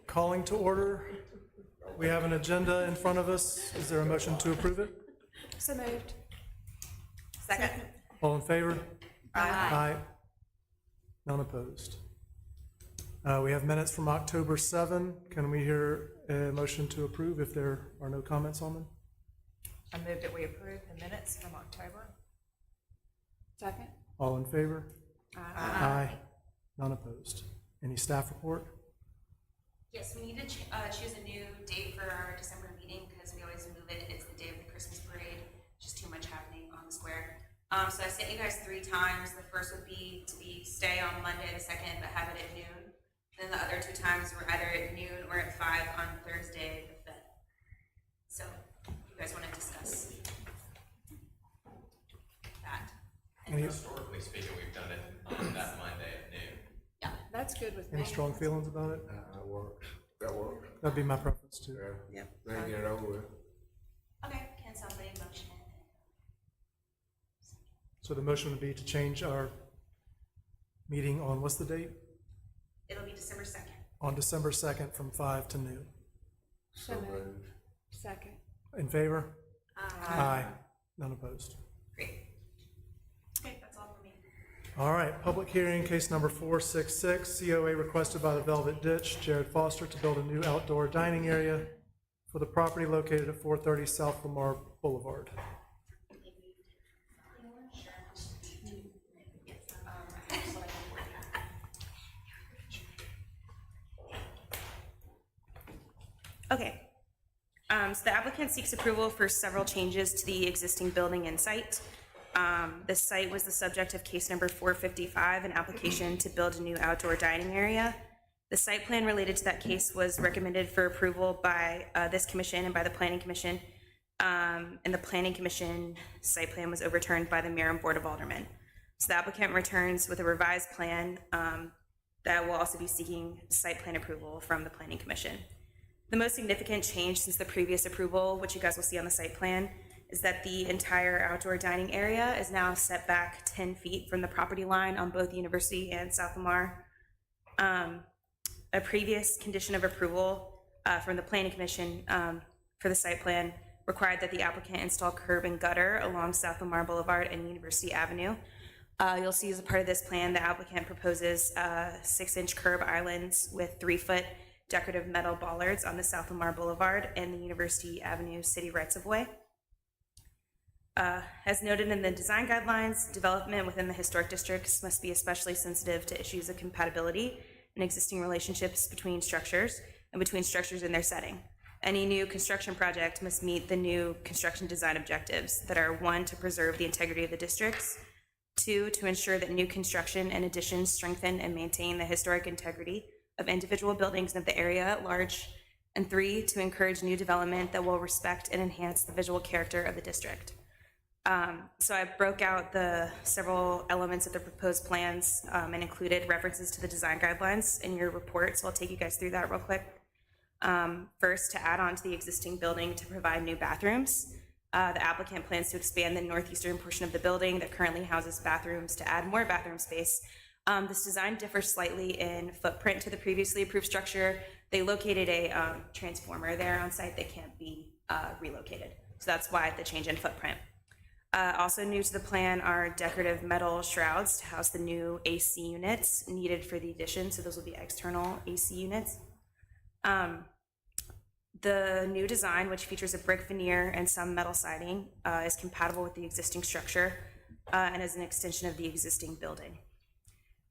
calling to order. We have an agenda in front of us. Is there a motion to approve it? So moved. Second. All in favor? Aye. None opposed. We have minutes from October 7. Can we hear a motion to approve if there are no comments on them? I move that we approve the minutes from October. Second. All in favor? Aye. None opposed. Any staff report? Yes, we need to choose a new date for our December meeting because we always move it. It's the day of the Christmas parade. Just too much happening on the square. So I sent you guys 3 times. The first would be to stay on Monday the 2nd, but have it at noon. Then the other 2 times were either at noon or at 5 on Thursday the 5th. So you guys want to discuss that? Historically speaking, we've done it on that Monday at noon. Yeah. That's good with me. Any strong feelings about it? That works. That works. That'd be my preference too. Yeah. Then get it over with. Okay. Can somebody motion it? So the motion would be to change our meeting on, what's the date? It'll be December 2nd. On December 2nd from 5 to noon. So moved. Second. In favor? Aye. None opposed. Great. Okay, that's all for me. All right, public hearing, case number 466, COA requested by the Velvet Ditch, Jared Foster, to build a new outdoor dining area for the property located at 430 South Lamar Boulevard. Okay. So the applicant seeks approval for several changes to the existing building and site. The site was the subject of case number 455, an application to build a new outdoor dining area. The site plan related to that case was recommended for approval by this commission and by the planning commission. And the planning commission site plan was overturned by the mayor and board of aldermen. So the applicant returns with a revised plan that will also be seeking site plan approval from the planning commission. The most significant change since the previous approval, which you guys will see on the site plan, is that the entire outdoor dining area is now set back 10 feet from the property line on both University and South Lamar. A previous condition of approval from the planning commission for the site plan required that the applicant install curb and gutter along South Lamar Boulevard and University Avenue. You'll see as a part of this plan, the applicant proposes 6-inch curb islands with 3-foot decorative metal bollards on the South Lamar Boulevard and the University Avenue city rights-of-way. As noted in the design guidelines, development within the historic districts must be especially sensitive to issues of compatibility and existing relationships between structures and between structures in their setting. Any new construction project must meet the new construction design objectives that are 1, to preserve the integrity of the districts, 2, to ensure that new construction and additions strengthen and maintain the historic integrity of individual buildings of the area at large, and 3, to encourage new development that will respect and enhance the visual character of the district. So I broke out the several elements of the proposed plans and included references to the design guidelines in your report, so I'll take you guys through that real quick. First, to add on to the existing building to provide new bathrooms. The applicant plans to expand the northeastern portion of the building that currently houses bathrooms to add more bathroom space. This design differs slightly in footprint to the previously approved structure. They located a transformer there on site that can't be relocated. So that's why the change in footprint. Also new to the plan are decorative metal shrouds to house the new AC units needed for the addition. So those will be external AC units. The new design, which features a brick veneer and some metal siding, is compatible with the existing structure and is an extension of the existing building.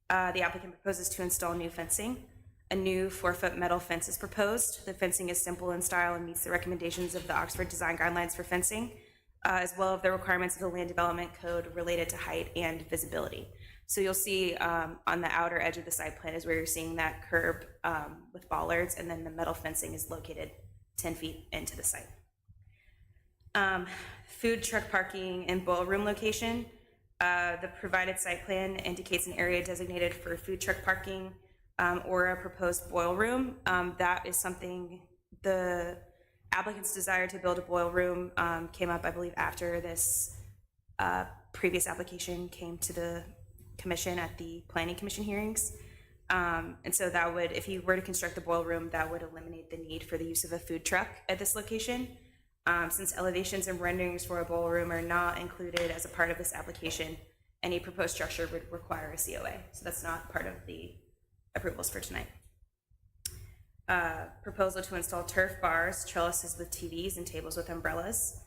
The applicant proposes to install new fencing. A new 4-foot metal fence is proposed. The fencing is simple in style and meets the recommendations of the Oxford Design Guidelines for fencing, as well as the requirements of the Land Development Code related to height and visibility. So you'll see on the outer edge of the site plan is where you're seeing that curb with bollards, and then the metal fencing is located 10 feet into the site. Food truck parking and boil room location. The provided site plan indicates an area designated for food truck parking or a proposed boil room. That is something the applicant's desire to build a boil room came up, I believe, after this previous application came to the commission at the planning commission hearings. And so that would, if you were to construct the boil room, that would eliminate the need for the use of a food truck at this location. Since elevations and renderings for a boil room are not included as a part of this application, any proposed structure would require a COA. So that's not part of the approvals for tonight. Proposal to install turf bars, trellises with TVs, and tables with umbrellas.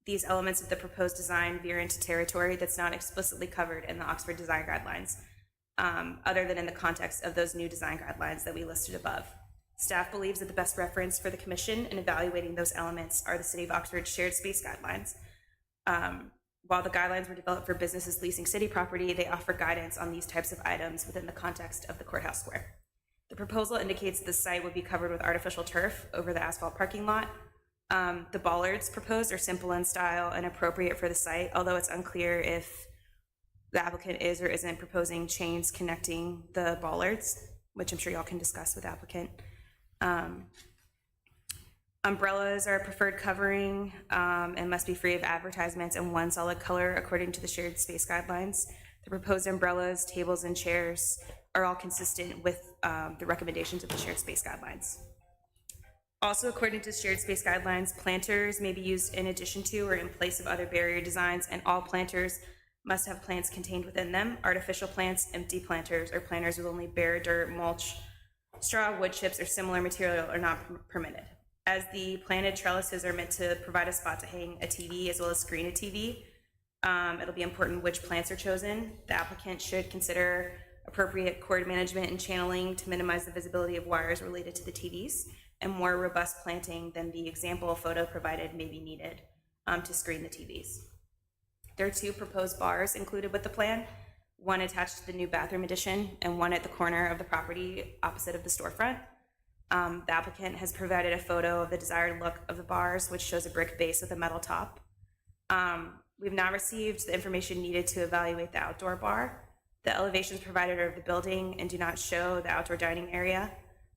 These elements of the proposed design veer into territory that's not explicitly covered in the Oxford Design Guidelines, other than in the context of those new design guidelines that we listed above. Staff believes that the best reference for the commission in evaluating those elements are the City of Oxford's shared space guidelines. While the guidelines were developed for businesses leasing city property, they offer guidance on these types of items within the context of the courthouse square. The proposal indicates the site would be covered with artificial turf over the asphalt parking lot. The bollards proposed are simple in style and appropriate for the site, although it's unclear if the applicant is or isn't proposing chains connecting the bollards, which I'm sure y'all can discuss with the applicant. Umbrellas are a preferred covering and must be free of advertisements and one solid color according to the shared space guidelines. The proposed umbrellas, tables, and chairs are all consistent with the recommendations of the shared space guidelines. Also, according to shared space guidelines, planters may be used in addition to or in place of other barrier designs, and all planters must have plants contained within them. Artificial plants, empty planters, or planters with only bare dirt, mulch, straw, wood chips, or similar material are not permitted. As the planted trellises are meant to provide a spot to hang a TV as well as screen a TV, it'll be important which plants are chosen. The applicant should consider appropriate cord management and channeling to minimize the visibility of wires related to the TVs, and more robust planting than the example photo provided may be needed to screen the TVs. There are 2 proposed bars included with the plan, one attached to the new bathroom addition and one at the corner of the property opposite of the storefront. The applicant has provided a photo of the desired look of the bars, which shows a brick base with a metal top. We've not received the information needed to evaluate the outdoor bar. The elevations provided are of the building and do not show the outdoor dining area.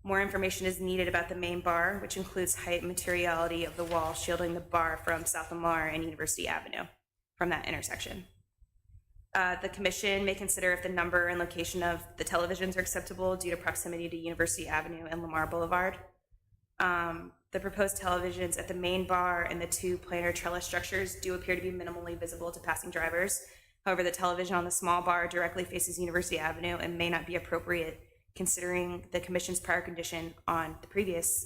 More information is needed about the main bar, which includes height and materiality of the wall shielding the bar from South Lamar and University Avenue from that intersection. The commission may consider if the number and location of the televisions are acceptable due to proximity to University Avenue and Lamar Boulevard. The proposed televisions at the main bar and the 2 planar trellis structures do appear to be minimally visible to passing drivers. However, the television on the small bar directly faces University Avenue and may not be appropriate considering the commission's prior condition on the previous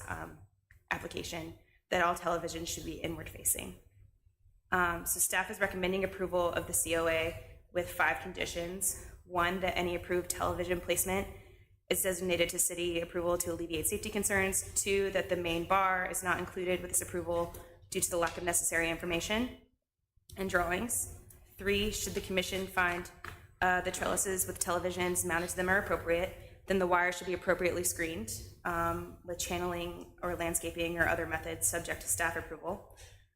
application that all televisions should be inward facing. So staff is recommending approval of the COA with 5 conditions. 1, that any approved television placement is designated to city approval to alleviate safety concerns. 2, that the main bar is not included with this approval due to the lack of necessary information and drawings. 3, should the commission find the trellises with televisions mounted to them are appropriate, then the wire should be appropriately screened with channeling or landscaping or other methods subject to staff approval.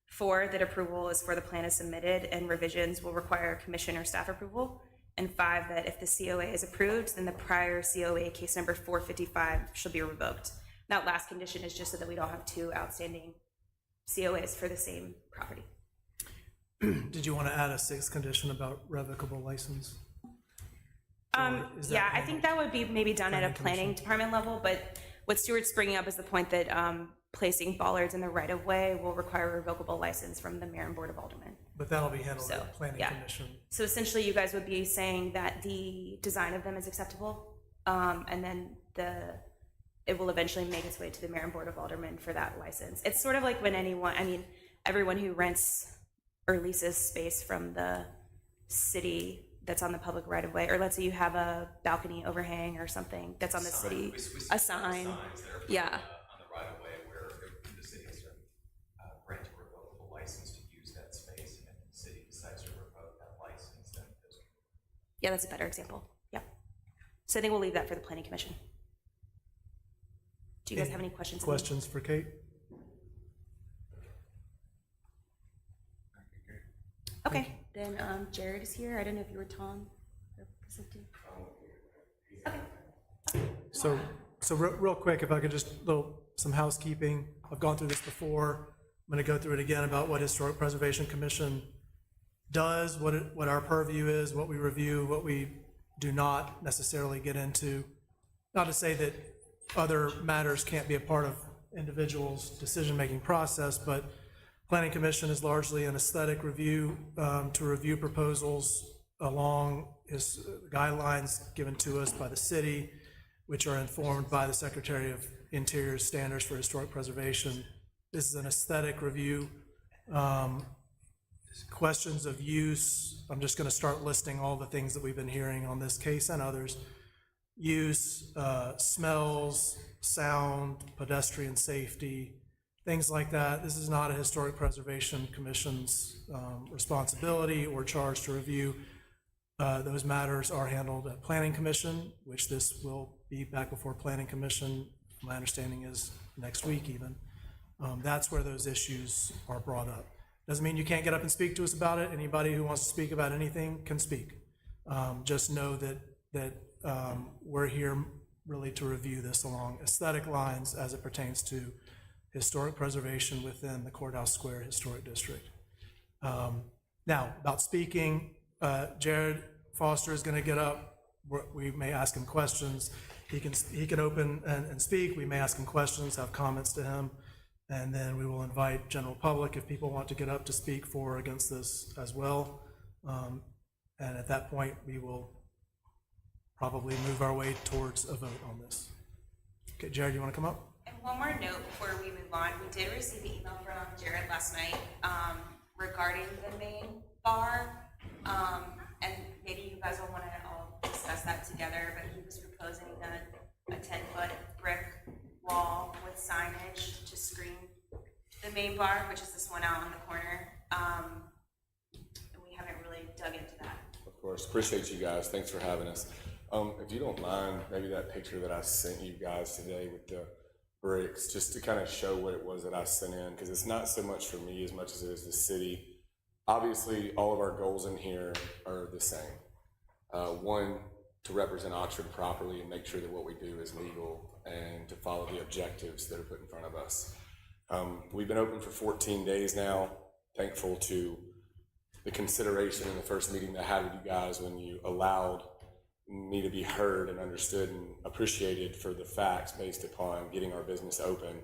4, that approval is for the plan is submitted and revisions will require commission or staff approval. And 5, that if the COA is approved, then the prior COA, case number 455, shall be revoked. That last condition is just so that we don't have 2 outstanding COAs for the same property. Did you want to add a 6th condition about revocable license? Or is that Yeah, I think that would be maybe done at a planning department level, but what Stuart's bringing up is the point that placing bollards in the right-of-way will require a revocable license from the mayor and board of aldermen. But that'll be handled So, at the planning yeah. commission. So essentially, you guys would be saying that the design of them is acceptable, and then it will eventually make its way to the mayor and board of aldermen for that license. It's sort of like when everyone who rents or leases space from the city that's on the public right-of-way, or let's say you have a balcony overhang or something that's on the city, We see a sign. signs that are put Yeah. on the right of way where the city has to grant a revocable license to use that space, and if the city decides to revoke that license, then those. Yeah, that's a better example. Yeah. So I think we'll leave that for the planning commission. Do you guys have any questions? Questions for Kate? Okay, then Jared is here. I don't know if you were Tom representing. So real quick, if I could just some housekeeping. I've gone through this before. I'm going to go through it again about what Historic Preservation Commission does, what our purview is, what we review, what we do not necessarily get into, not to say that other matters can't be a part of individuals' decision-making process, but Planning Commission is largely an aesthetic review to review proposals along guidelines given to us by the city, which are informed by the Secretary of Interior's standards for historic preservation. This is an aesthetic review. Questions of use, I'm just going to start listing all the things that we've been hearing on this case and others. Use, smells, sound, pedestrian safety, things like that. This is not a Historic Preservation Commission's responsibility or charge to review. Those matters are handled at Planning Commission, which this will be back before Planning Commission. My understanding is next week even. That's where those issues are brought up. Doesn't mean you can't get up and speak to us about it. Anybody who wants to speak about anything can speak. Just know that we're here really to review this along aesthetic lines as it pertains to historic preservation within the Courthouse Square Historic District. Now, about speaking, Jared Foster is going to get up. We may ask him questions. He can open and speak. We may ask him questions, have comments to him, and then we will invite general public if people want to get up to speak for or against this as well. And at that point, we will probably move our way towards a vote on this. Okay, Jared, you want to come up? And one more note before we move on, we did receive an email from Jared last night regarding the main bar. And maybe you guys will want to all discuss that together, but he was proposing a 10-foot brick wall with signage to screen the main bar, which is this one out on the corner. And we haven't really dug into that. Of course, appreciate you guys. Thanks for having us. If you don't mind, maybe that picture that I sent you guys today with the bricks, just to kind of show what it was that I sent in, because it's not so much for me as much as it is the city. Obviously, all of our goals in here are the same. One, to represent Oxford properly and make sure that what we do is legal and to follow the objectives that are put in front of us. We've been open for 14 days now. Thankful to the consideration in the first meeting that I had with you guys when you allowed me to be heard and understood and appreciated for the facts based upon getting our business open.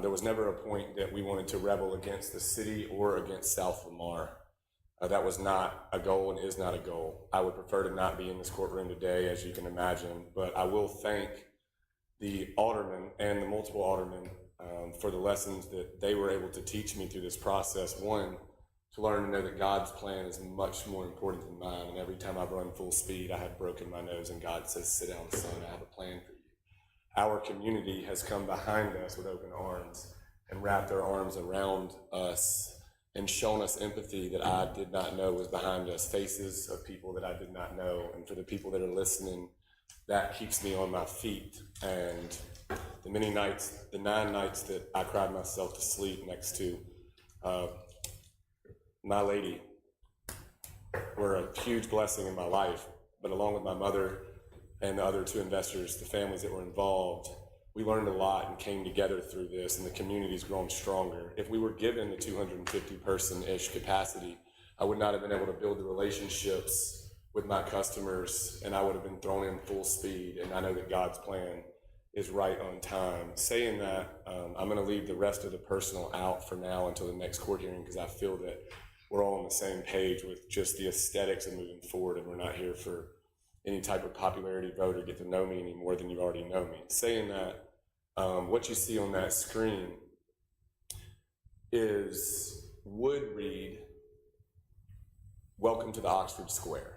There was never a point that we wanted to rebel against the city or against South Lamar. That was not a goal and is not a goal. I would prefer to not be in this courtroom today, as you can imagine, but I will thank the aldermen and the multiple aldermen for the lessons that they were able to teach me through this process. One, to learn to know that God's plan is much more important than mine, and every time I've run full speed, I have broken my nose, and God says, sit down, son, I have a plan for you. Our community has come behind us with open arms and wrapped their arms around us and shown us empathy that I did not know was behind us, faces of people that I did not know. And for the people that are listening, that keeps me on my feet. And the 9 nights that I cried myself to sleep next to my lady were a huge blessing in my life. But along with my mother and the other 2 investors, the families that were involved, we learned a lot and came together through this, and the community's grown stronger. If we were given the 250-person-ish capacity, I would not have been able to build the relationships with my customers, and I would have been thrown in full speed, and I know that God's plan is right on time. Saying that, I'm going to leave the rest of the personal out for now until the next court hearing, because I feel that we're all on the same page with just the aesthetics of moving forward, and we're not here for any type of popularity vote or get to know me any more than you already know me. Saying that, what you see on that screen would read, welcome to the Oxford Square.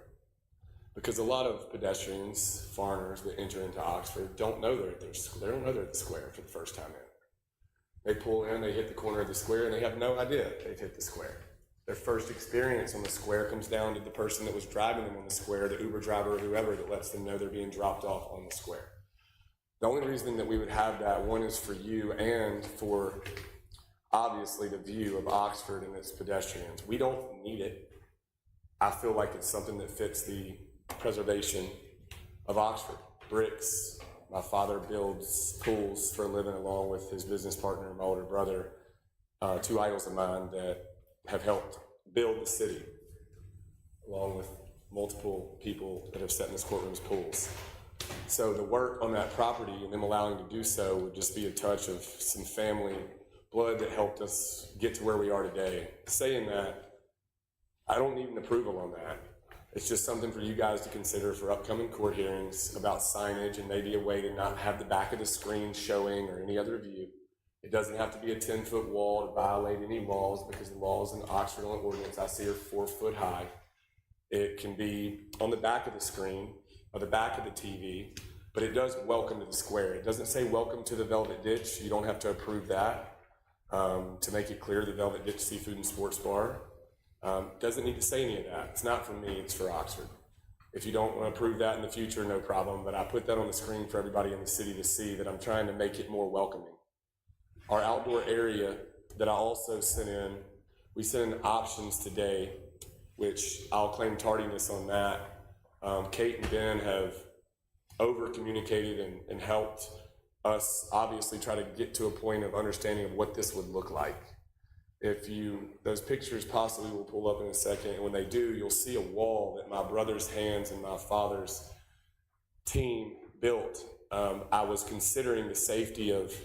Because a lot of pedestrians, foreigners that enter into Oxford don't know they're at the square for the first time in. They pull in, they hit the corner of the square, and they have no idea they've hit the square. Their first experience on the square comes down to the person that was driving them on the square, the Uber driver or whoever that lets them know they're being dropped off on the square. The only reason that we would have that, one, is for you and for, obviously, the view of Oxford and its pedestrians. We don't need it. I feel like it's something that fits the preservation of Oxford. Bricks. My father builds pools for a living along with his business partner and my older brother, 2 idols of mine that have helped build the city, along with multiple people that have sat in this courtroom's pools. So the work on that property and them allowing to do so would just be a touch of some family blood that helped us get to where we are today. Saying that, I don't need an approval on that. It's just something for you guys to consider for upcoming court hearings about signage and maybe a way to not have the back of the screen showing or any other view. It doesn't have to be a 10-foot wall to violate any laws, because the laws in the Oxford ordinance I see are 4 foot high. It can be on the back of the screen or the back of the TV, but it does welcome to the square. It doesn't say welcome to the Velvet Ditch. You don't have to approve that. To make it clear, the Velvet Ditch Seafood and Sports Bar doesn't need to say any of that. It's not for me, it's for Oxford. If you don't want to approve that in the future, no problem, but I put that on the screen for everybody in the city to see that I'm trying to make it more welcoming. Our outdoor area that I also sent in, we sent in options today, which I'll claim tardiness on that. Kate and Ben have over-communicated and helped us obviously try to get to a point of understanding of what this would look like. Those pictures possibly will pull up in a second, and when they do, you'll see a wall that my brother's hands and my father's team built. I was considering the safety of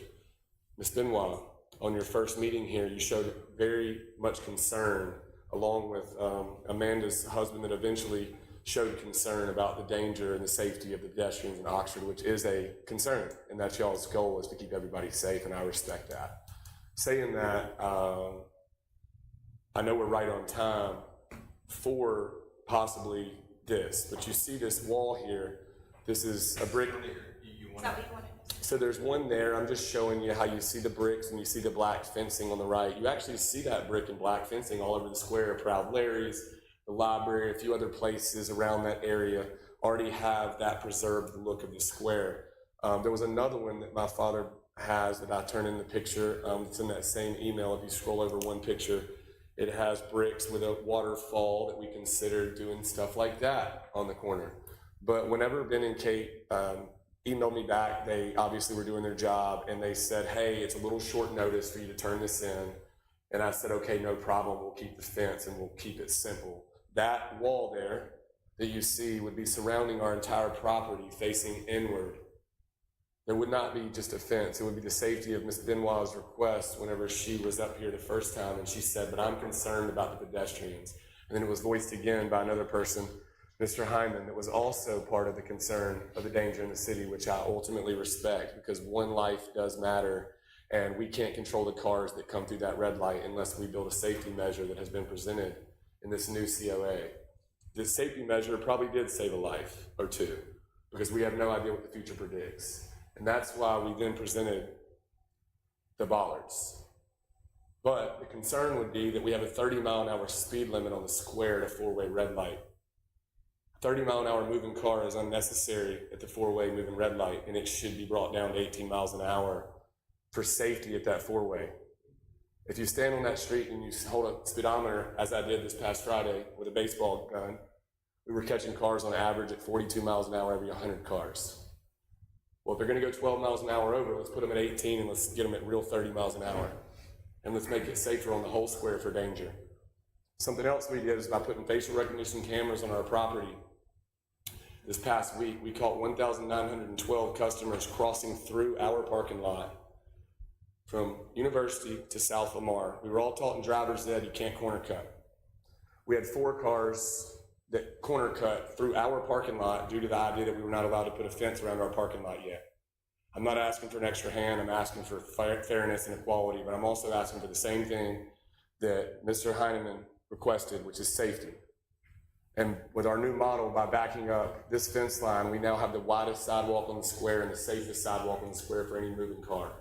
Ms. Benoit. On your first meeting here, you showed very much concern, along with Amanda's husband, that eventually showed concern about the danger and the safety of the pedestrians in Oxford, which is a concern, and that's y'all's goal, is to keep everybody safe, and I respect that. Saying that, I know we're right on time for possibly this, but you see this wall here. This is a brick. Is that what you wanted? So there's one there. I'm just showing you how you see the bricks and you see the black fencing on the right. You actually see that brick and black fencing all over the square. Proud Larry's, the library, a few other places around that area already have that preserved look of the square. There was another one that my father has that I turned in the picture. It's in that same email. If you scroll over one picture, it has bricks with a waterfall that we considered doing stuff like that on the corner. But whenever Ben and Kate emailed me back, they obviously were doing their job, and they said, hey, it's a little short notice for you to turn this in. And I said, okay, no problem. We'll keep the fence and we'll keep it simple. That wall there that you see would be surrounding our entire property facing inward. There would not be just a fence. It would be the safety of Ms. Benoit's request whenever she was up here the first time, and she said, but I'm concerned about the pedestrians. And then it was voiced again by another person, Mr. Hyman, that was also part of the concern of the danger in the city, which I ultimately respect, because one life does matter, and we can't control the cars that come through that red light unless we build a safety measure that has been presented in this new COA. This safety measure probably did save a life or two, because we have no idea what the future predicts. And that's why we then presented the bollards. But the concern would be that we have a 30-mile-an-hour speed limit on the square at a four-way red light. A 30-mile-an-hour moving car is unnecessary at the four-way moving red light, and it should be brought down to 18 miles an hour for safety at that four-way. If you stand on that street and you hold a speedometer, as I did this past Friday with a baseball gun, we were catching cars on average at 42 miles an hour every 100 cars. Well, if they're going to go 12 miles an hour over, let's put them at 18 and let's get them at real 30 miles an hour. And let's make it safer on the whole square for danger. Something else we did is by putting facial recognition cameras on our property. This past week, we caught 1,912 customers crossing through our parking lot from University to South Lamar. We were all taught in driver's ed, you can't corner cut. We had 4 cars that corner cut through our parking lot due to the idea that we were not allowed to put a fence around our parking lot yet. I'm not asking for an extra hand, I'm asking for fairness and equality, but I'm also asking for the same thing that Mr. Heineman requested, which is safety. And with our new model, by backing up this fence line, we now have the widest sidewalk on the square and the safest sidewalk on the square for any moving car.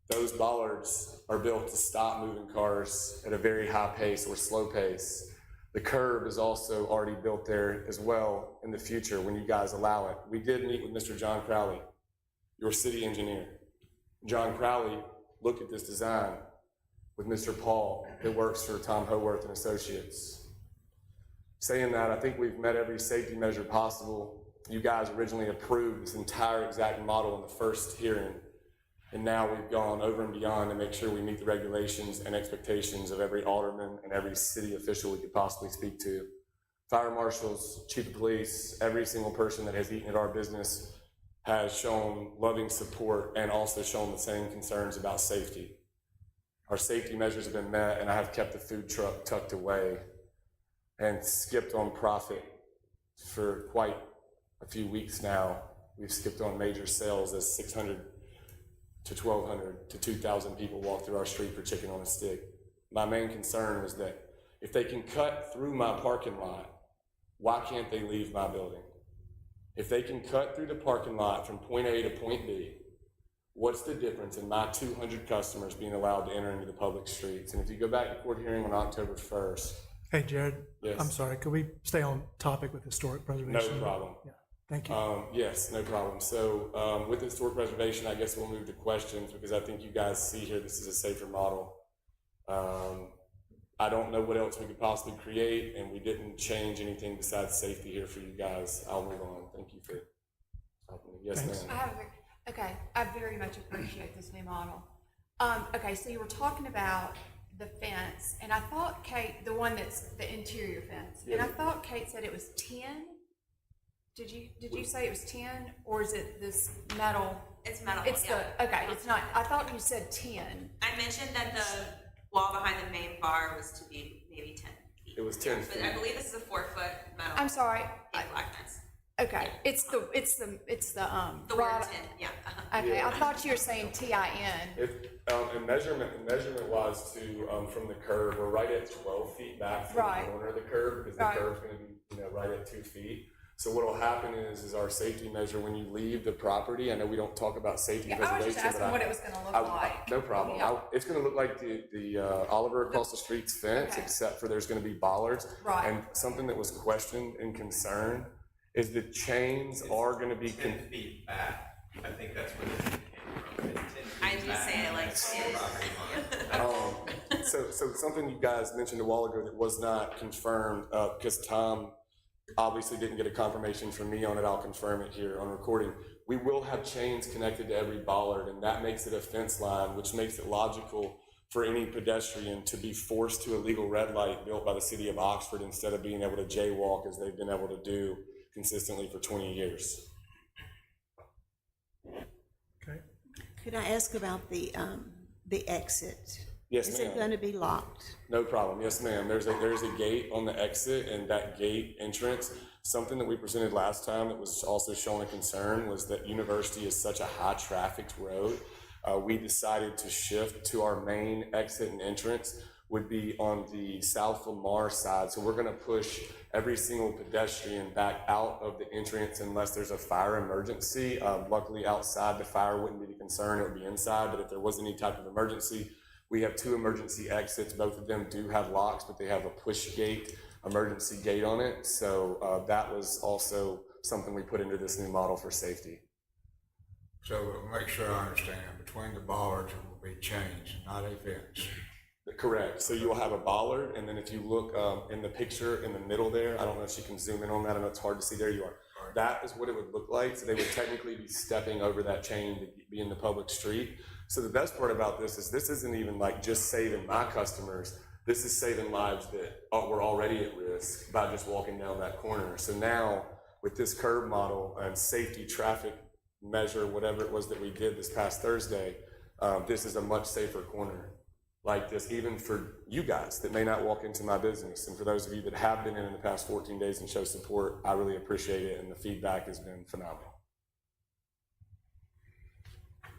Those bollards are built to stop moving cars at a very high pace or slow pace. The curb is also already built there as well in the future when you guys allow it. We did meet with Mr. John Crowley, your city engineer. John Crowley looked at this design with Mr. Paul that works for Tom Howarth and Associates. Saying that, I think we've met every safety measure possible. You guys originally approved this entire exact model in the first hearing, and now we've gone over and beyond to make sure we meet the regulations and expectations of every alderman and every city official we could possibly speak to. fire marshals, chief of police, every single person that has eaten at our business has shown loving support and also shown the same concerns about safety. Our safety measures have been met, and I have kept the food truck tucked away and skipped on profit for quite a few weeks now. We've skipped on major sales as 600 to 1,200 to 2,000 people walk through our street for chicken on a stick. My main concern was that if they can cut through my parking lot, why can't they leave my building? If they can cut through the parking lot from point A to point B, what's the difference in my 200 customers being allowed to enter into the public streets? And if you go back to court hearing on October 1st, Hey, Jared, Yes. I'm sorry, could we stay on topic with historic preservation? no problem. Yeah, thank you. Yes, no problem. So with historic preservation, I guess we'll move to questions because I think you guys see here this is a safer model. I don't know what else we could possibly create, and we didn't change anything besides safety here for you guys. I'll move on. Thank you for helping me. Yes, Thanks. ma'am. I very much appreciate this new model. Okay, so you were talking about the fence, and I thought Kate, the one that's the interior fence, and I thought Kate said it was 10. Did you say it was 10, or is it this metal? It's metal, It's yeah. okay, it's not, I thought you said 10. I mentioned that the wall behind the main bar was to be maybe 10 feet. It was 10 But feet. I believe this is a 4-foot metal. I'm sorry, in blackness. okay, it's the The word rod. 10, yeah. Okay, I thought you were saying TIN. If, and measurement wise to, from the curb, we're right at 12 feet back from Right. the corner of the curb because the Right. curb's gonna be, right at 2 feet. So what'll happen is our safety measure when you leave the property, I know we don't talk about safety Yeah, I was just preservation, asking but what it was gonna look I- like. no problem. Yeah. It's gonna look like the Oliver across the street's fence, Okay. except for there's gonna be bollards. Right. And something that was questioned and concerned is the chains are gonna be. 10 feet back, I think that's where the 10 came from. It's 10 feet I do back. say it like That's it is. the property line. So something you guys mentioned a while ago that was not confirmed, because Tom obviously didn't get a confirmation from me on it, I'll confirm it here on recording. We will have chains connected to every bollard, and that makes it a fence line, which makes it logical for any pedestrian to be forced to a legal red light built by the city of Oxford instead of being able to jaywalk as they've been able to do consistently for 20 years. Okay, Could I ask about the exit? Yes, Is ma'am. it going to be locked? No problem. Yes, ma'am. There's a gate on the exit, and that gate entrance, something that we presented last time that was also showing a concern was that University is such a high trafficked road. We decided to shift to our main exit and entrance would be on the South Lamar side. So we're gonna push every single pedestrian back out of the entrance unless there's a fire emergency. Luckily outside, the fire wouldn't be the concern, it would be inside, but if there was any type of emergency, we have 2 emergency exits. Both of them do have locks, but they have a push gate, emergency gate on it. So that was also something we put into this new model for safety. So make sure I understand, between the bollards it will be chains, not a fence. Correct. So you'll have a bollard, and then if you look in the picture in the middle there, I don't know if you can zoom in on that. I know it's hard to see. There you are. That is what it would look like. So they would technically be stepping over that chain to be in the public street. So the best part about this isn't even like just saving my customers. This is saving lives that were already at risk by just walking down that corner. So now with this curb model and safety traffic measure, whatever it was that we did this past Thursday, this is a much safer corner like this, even for you guys that may not walk into my business. And for those of you that have been in the past 14 days and show support, I really appreciate it. And the feedback has been phenomenal.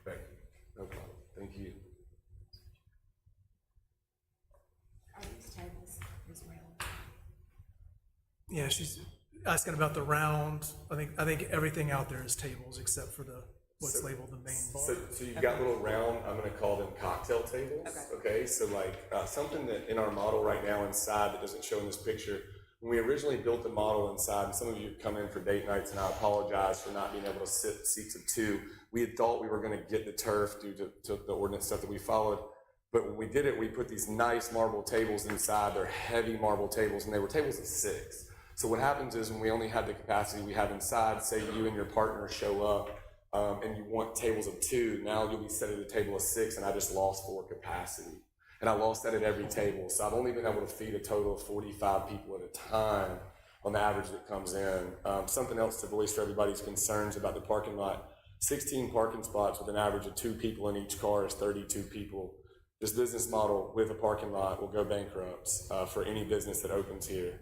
Thank you. No problem. Thank you. Are these tables, these round? yeah, she's asking about the round. I think everything out there is tables except for what's labeled the main bar. So you've got little round, I'm gonna call them cocktail tables. Okay, so like something that in our model right now inside that doesn't show in this picture, when we originally built the model inside, and some of you have come in for date nights, and I apologize for not being able to sit seats of 2. We had thought we were gonna get the turf due to the ordinance stuff that we followed. But when we did it, we put these nice marble tables inside. They're heavy marble tables, and they were tables of 6. So what happens is when we only have the capacity we have inside, say you and your partner show up, and you want tables of 2, now you'll be set at a table of 6, and I just lost 4 capacity. And I lost that at every table. So I've only been able to feed a total of 45 people at a time. on the average that comes in. Something else to voice for everybody's concerns about the parking lot, 16 parking spots with an average of 2 people in each car is 32 people. This business model with a parking lot will go bankrupt for any business that opens here.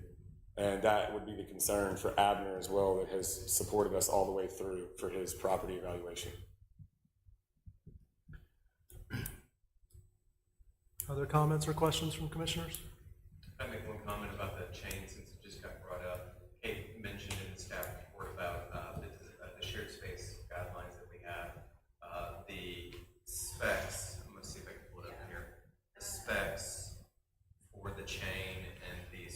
And that would be the concern for Abner as well, that has supported us all the way through for his property evaluation. Other comments or questions from commissioners? I'd make one comment about the chain since it just got brought up. Kate mentioned in the staff report about the shared space guidelines that we have. The specs, I'm gonna see if I can pull it up here. The specs for the chain and the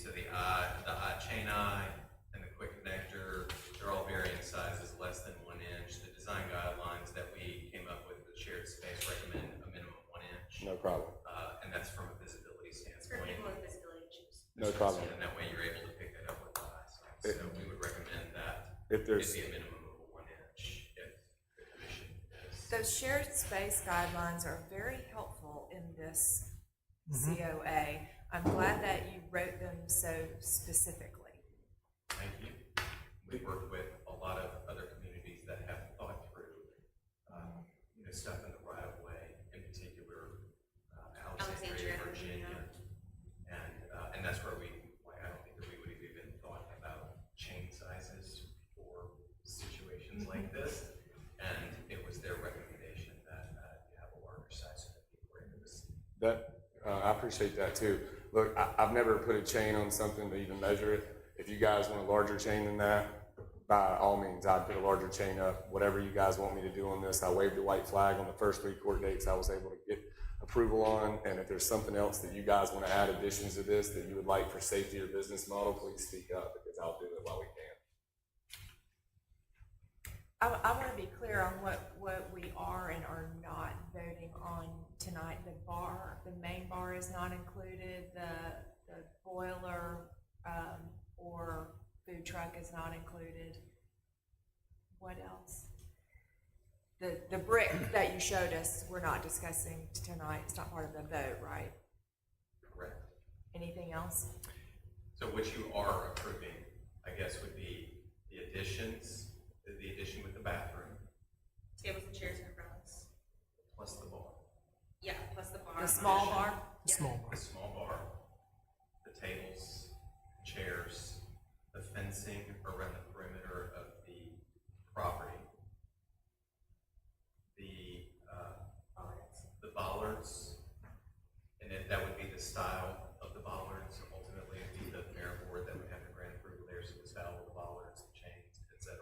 chain eye and the quick connector, they're all varying sizes less than 1 inch. The design guidelines that we came up with, the shared space, recommend a minimum 1 inch. No problem. And that's from a visibility standpoint. No problem. And that way you're able to pick that up with the eye. So we would recommend that If there's, it'd be a minimum of 1 inch if the commission is. Those shared space guidelines are very helpful in this COA. I'm glad that you wrote them so specifically. Thank you. We've worked with a lot of other communities that have thought through, stuff in the right of way, in particular, Alexandria, Virginia. And that's where I don't think that we would have even thought about chain sizes for situations like this. And it was their recommendation that you have a larger size so that people are able to see. I appreciate that too. Look, I've never put a chain on something to even measure it. If you guys want a larger chain than that, by all means, I'd put a larger chain up. Whatever you guys want me to do on this, I waved the white flag on the first 3 court dates I was able to get approval on. And if there's something else that you guys want to add additions to this that you would like for safety or business model, please speak up because I'll do it while we can. I want to be clear on what we are and are not voting on tonight. The main bar is not included, the boiler, or food truck is not included. What else? The brick that you showed us, we're not discussing tonight. It's not part of the vote, right? Correct. Anything else? So what you are approving, I guess, would be the additions, the addition with the bathroom, Tables and chairs and umbrellas. plus the bar. Yeah, plus the bar. The small bar? Small bar. The small bar, the tables, chairs, the fencing around the perimeter of the property, the bollards, and that would be the style of the bollards. Ultimately, it'd be the mayor board that would have to grant approval there, so the style of the bollards, the chains, etc.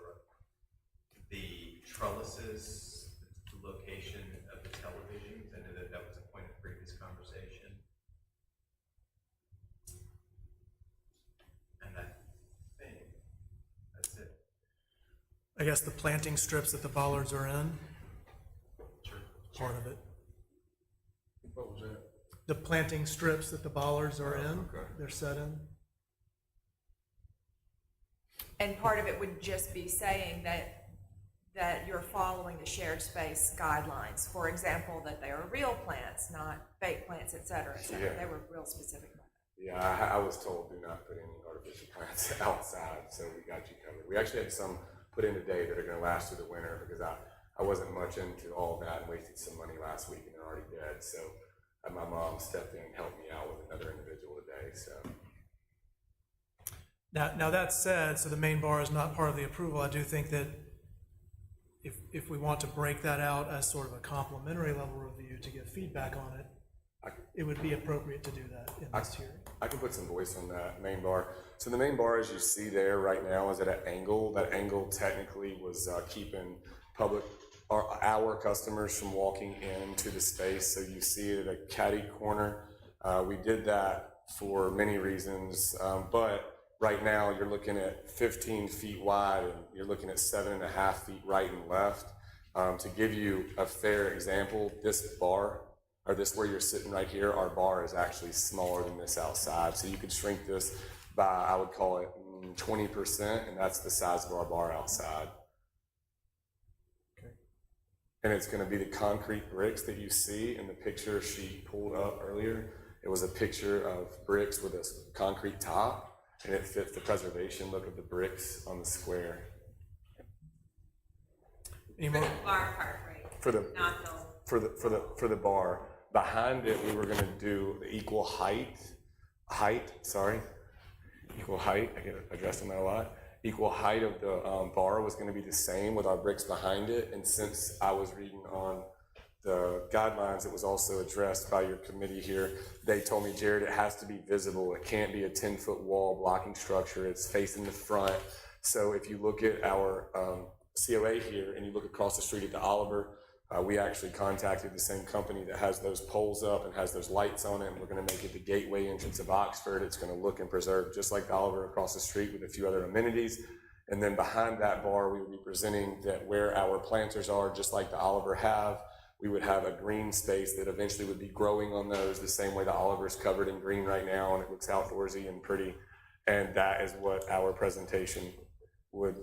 The trellises, the location of the televisions, I know that was a point of previous conversation. And I think that's it. I guess the planting strips that the bollards are in, Sure. part of it. What was that? The planting strips that the bollards are in, Okay. they're set in. And part of it would just be saying that you're following the shared space guidelines. For example, that they are real plants, not fake plants, et cetera, et cetera. Yeah. They were real specific. Yeah, I was told do not put any artificial plants outside, so we got you covered. We actually had some put in today that are gonna last through the winter because I wasn't much into all of that and wasted some money last week and they're already dead. So my mom stepped in and helped me out with another individual today, so. Now that said, so the main bar is not part of the approval. I do think that if we want to break that out as sort of a complimentary level review to give feedback on it, it would be appropriate to do that in this hearing. I can put some voice on that main bar. So the main bar, as you see there right now, is at an angle. That angle technically was keeping our customers from walking into the space. So you see it at a catty corner. We did that for many reasons, but right now you're looking at 15 feet wide and you're looking at 7.5 feet right and left. To give you a fair example, this bar, or this where you're sitting right here, our bar is actually smaller than this outside. So you could shrink this by, I would call it 20%, and that's the size of our bar outside. Okay. And it's gonna be the concrete bricks that you see in the picture she pulled up earlier. It was a picture of bricks with a concrete top. and it fits the preservation look of the bricks on the square. Any more? Bar part, right? For the, Not the. for the bar. Behind it, we were gonna do the equal height, equal height, I get addressed on that a lot. Equal height of the bar was gonna be the same with our bricks behind it, and since I was reading on the guidelines, it was also addressed by your committee here. They told me, Jared, it has to be visible. It can't be a 10-foot wall blocking structure. It's facing the front. So if you look at our COA here and you look across the street at the Oliver, we actually contacted the same company that has those poles up and has those lights on it, and we're gonna make it the gateway entrance of Oxford. It's gonna look and preserve just like the Oliver across the street with a few other amenities. And then behind that bar, we would be presenting that where our planters are, just like the Oliver have, we would have a green space that eventually would be growing on those the same way the Oliver's covered in green right now, and it looks outdoorsy and pretty. And that is what our presentation would.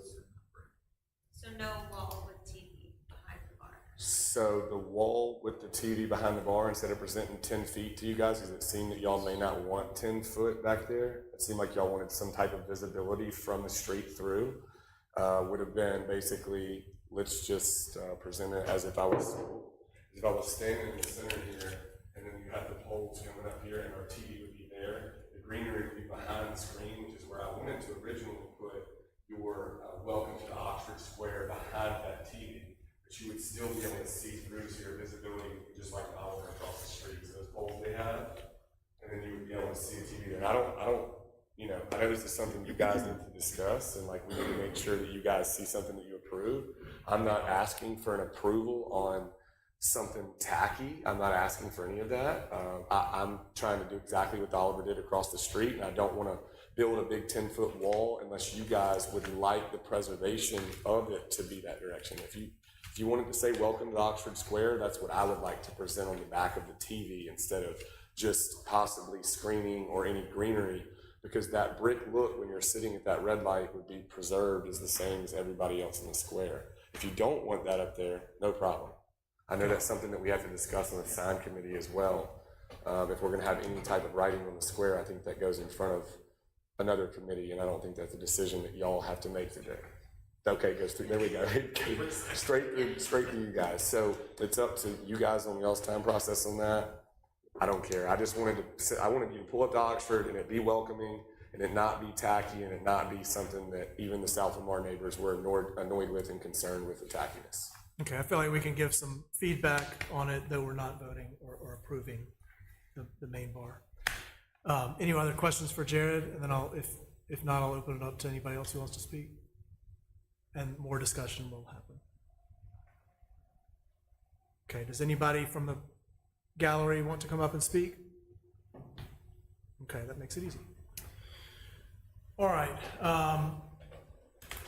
So no wall with TV behind the bar. So the wall with the TV behind the bar, instead of presenting 10 feet to you guys, because it seemed that y'all may not want 10 foot back there, it seemed like y'all wanted some type of visibility from the street through, would have been basically, let's just present it as if I was standing in the center here, and then you have the poles coming up here, and our TV would be there. The greenery would be behind the screen, which is where I wanted to originally put your welcome to Oxford Square behind that TV. But you would still be able to see through, so your visibility would be just like the Oliver across the street. So those poles they have, and then you would be able to see the TV there. And I don't, you know, I know this is something you guys need to discuss, and like we need to make sure that you guys see something that you approve. I'm not asking for an approval on something tacky. I'm not asking for any of that. I'm trying to do exactly what the Oliver did across the street, and I don't want to build a big 10-foot wall unless you guys would like the preservation of it to be that direction. If you wanted to say welcome to Oxford Square, that's what I would like to present on the back of the TV instead of just possibly screening or any greenery, because that brick look when you're sitting at that red light would be preserved as the same as everybody else in the square. If you don't want that up there, no problem. I know that's something that we have to discuss on the sign committee as well. If we're gonna have any type of writing on the square, I think that goes in front of another committee, and I don't think that's a decision that y'all have to make today. Okay, goes through, there we go. straight through you guys. So it's up to you guys on y'all's time process on that. I don't care. I just wanted you to pull up to Oxford and it be welcoming and it not be tacky and it not be something that even the South Lamar neighbors were annoyed with and concerned with the tackiness. Okay, I feel like we can give some feedback on it, though we're not voting or approving the main bar. Any other questions for Jared? And then if not, I'll open it up to anybody else who wants to speak. And more discussion will happen. Okay, does anybody from the gallery want to come up and speak? Okay, that makes it easy. All right.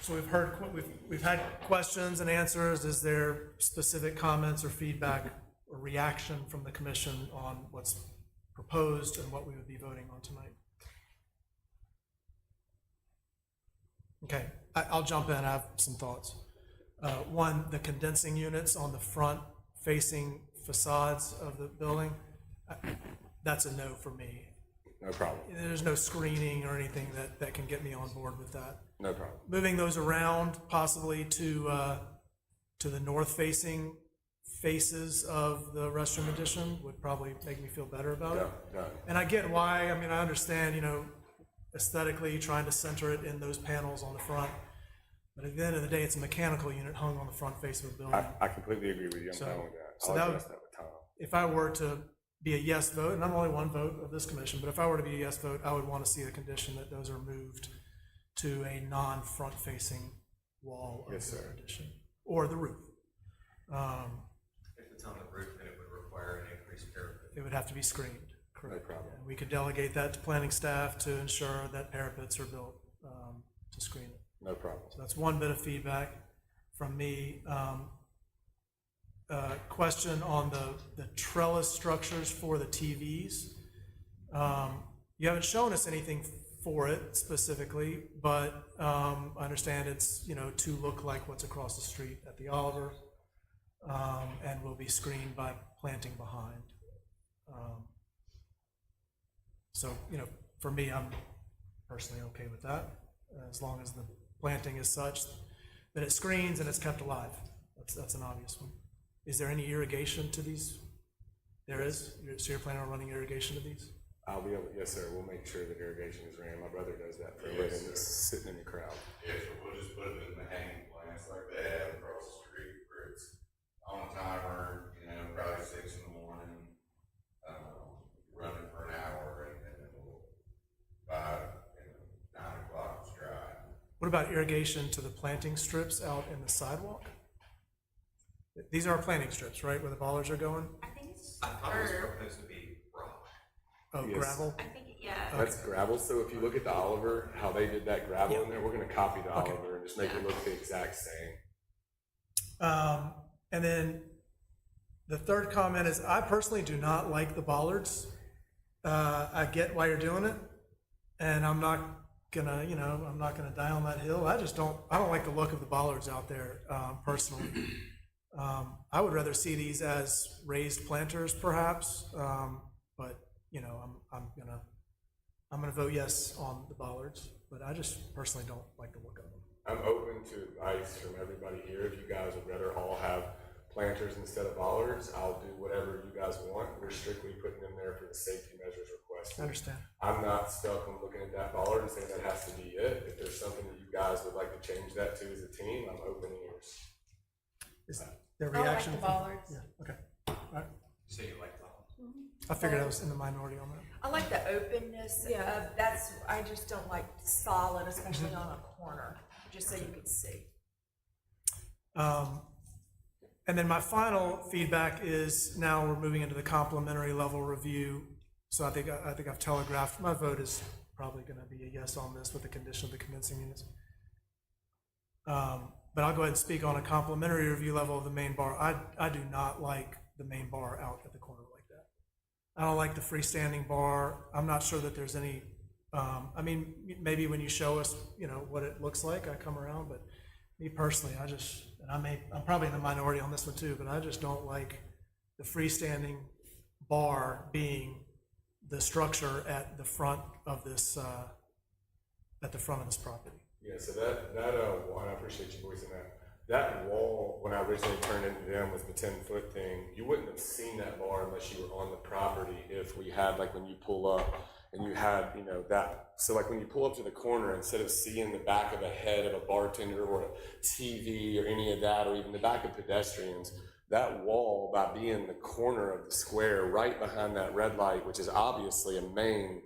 So we've had questions and answers. Is there specific comments or feedback or reaction from the commission on what's proposed and what we would be voting on tonight? Okay, I'll jump in. I have some thoughts. One, the condensing units on the front facing facades of the building, that's a no for me. No problem. There's no screening or anything that can get me on board with that. No problem. Moving those around possibly to the north-facing faces of the restroom addition would probably make me feel better about it. Yeah. And I get why. I mean, I understand, aesthetically trying to center it in those panels on the front. But at the end of the day, it's a mechanical unit hung on the front face of the building. I completely agree with you. I'm So- fine with that. so I'll that address would- that with Tom. If I were to be a yes vote, and I'm only one vote of this commission, but if I were to be a yes vote, I would want to see a condition that those are moved to a non-front facing wall of Yes, the sir. addition, or the roof. If it's on the roof, then it would require an increased parapet. It would have to be screened, correct? problem. And we could delegate that to planning staff to ensure that parapets are built to screen it. No problem. So that's one bit of feedback from me. Question on the trellis structures for the TVs. You haven't shown us anything for it specifically, but I understand it's, to look like what's across the street at the Oliver, and will be screened by planting behind. So, for me, personally okay with that, as long as the planting is such that it screens and it's kept alive. That's an obvious one. Is there any irrigation to these? There is? So you're planning on running irrigation to these? I'll be able, yes, sir, we'll make sure that irrigation is ran. My brother does that for a living, it's sitting in the crowd. Yeah, so we'll just put it in the hanging plants like they have across the street where it's on a timer, probably 6 in the morning. Run it for an hour and then it'll, by 9 o'clock it's dry. What about irrigation to the planting strips out in the sidewalk? These are planting strips, right, where the bollards are going? I think it's I thought it was herb. proposed to be rock. Oh, Yes. gravel? I think, yeah. That's gravel, so if you look at the Oliver, how they did that gravel Yeah. in there, we're gonna copy the Okay. Oliver and just make it look the exact same. And then the third comment is, I personally do not like the bollards. I get why you're doing it, and I'm not gonna, I'm not gonna die on that hill. I don't like the look of the bollards out there, personally. I would rather see these as raised planters perhaps, but, I'm gonna vote yes on the bollards, but I just personally don't like the look of them. I'm open to advice from everybody here. If you guys would rather all have planters instead of bollards, I'll do whatever you guys want. We're strictly putting them there for the safety measures requested. I understand. I'm not stuck on looking at that bollard and saying that has to be it. If there's something that you guys would like to change that to as a team, I'm open ears. Is their I like reaction? the bollards. Yeah, okay. All right. So you like that? I figured I was in the minority on that. I like the openness of, I just don't like solid, especially on a corner, just so you can see. And then my final feedback is, now we're moving into the complimentary level review. So I think I've telegraphed, my vote is probably gonna be a yes on this with the condition of the condensing units. But I'll go ahead and speak on a complimentary review level of the main bar. I do not like the main bar out at the corner like that. I don't like the freestanding bar. I'm not sure that there's any, maybe when you show us, what it looks like, I come around, but me personally, I'm probably in the minority on this one too, but I just don't like the freestanding bar being the structure at the front of this, property. Yeah, so that wall, and I appreciate you voicing that. That wall, when I originally turned into them with the 10-foot thing, you wouldn't have seen that bar unless you were on the property if we had, like when you pull up and you had, that. So like when you pull up to the corner, instead of seeing the back of a head of a bartender or a TV or any of that, or even the back of pedestrians, that wall, by being the corner of the square right behind that red light, which is obviously a main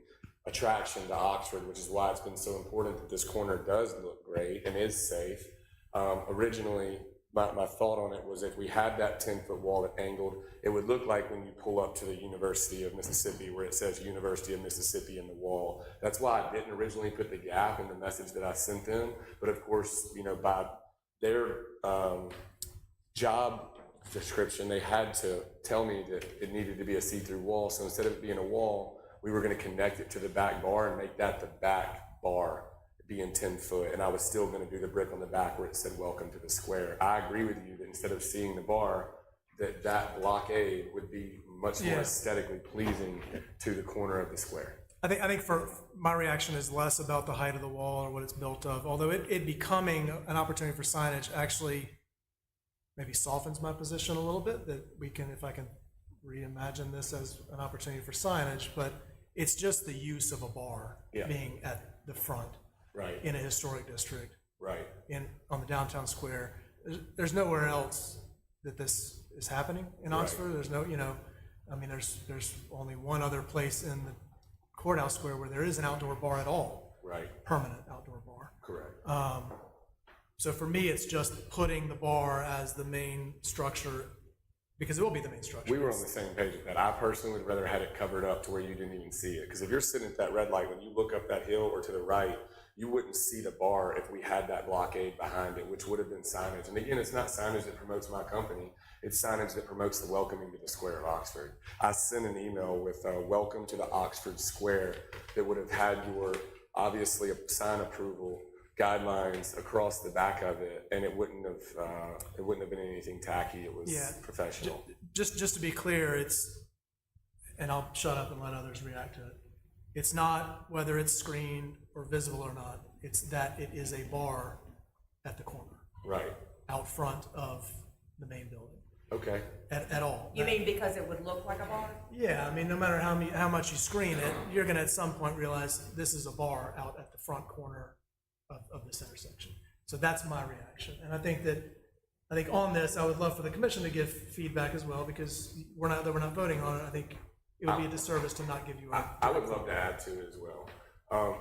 attraction to Oxford, which is why it's been so important that this corner does look great and is safe. Originally, my thought on it was if we had that 10-foot wall that angled, it would look like when you pull up to the University of Mississippi, where it says University of Mississippi in the wall. That's why I didn't originally put the gap in the message that I sent them. But of course, by their job description, they had to tell me that it needed to be a see-through wall. So instead of it being a wall, we were going to connect it to the back bar and make that the back bar, being 10 foot. And I was still going to do the brick on the back where it said welcome to the square. I agree with you that instead of seeing the bar, that blockade would be much more aesthetically pleasing to the corner of the square. I think for my reaction is less about the height of the wall or what it's built of, although it becoming an opportunity for signage actually maybe softens my position a little bit, that we can, if I can reimagine this as an opportunity for signage, but it's just the use of a bar being at the front in a historic district, on the downtown square. There's nowhere else that this is happening in Oxford. There's no, there's only one other place in the courthouse square where there is an outdoor bar at all. Permanent outdoor bar. Correct. So for me, it's just putting the bar as the main structure, because it will be the main structure. We were on the same page with that. I personally would rather had it covered up to where you didn't even see it. Because if you're sitting at that red light, when you look up that hill or to the right, you wouldn't see the bar if we had that blockade behind it, which would have been signage. And again, it's not signage that promotes my company. It's signage that promotes the welcoming to the square of Oxford. I sent an email with welcome to the Oxford Square that would have had your, obviously, a sign approval guidelines across the back of it, and it wouldn't have been anything tacky. It was professional. Just to be clear, and I'll shut up and let others react to it. It's not whether it's screened or visible or not, it's that it is a bar at the corner, Right, out front of the main building, okay. at all. You mean because it would look like a bar? Yeah, I mean, no matter how much you screen it, you're gonna at some point realize this is a bar out at the front corner of this intersection. So that's my reaction, and I think on this, I would love for the commission to give feedback as well, because we're not voting on it. I think it would be a disservice to not give you I would love to add to it as well.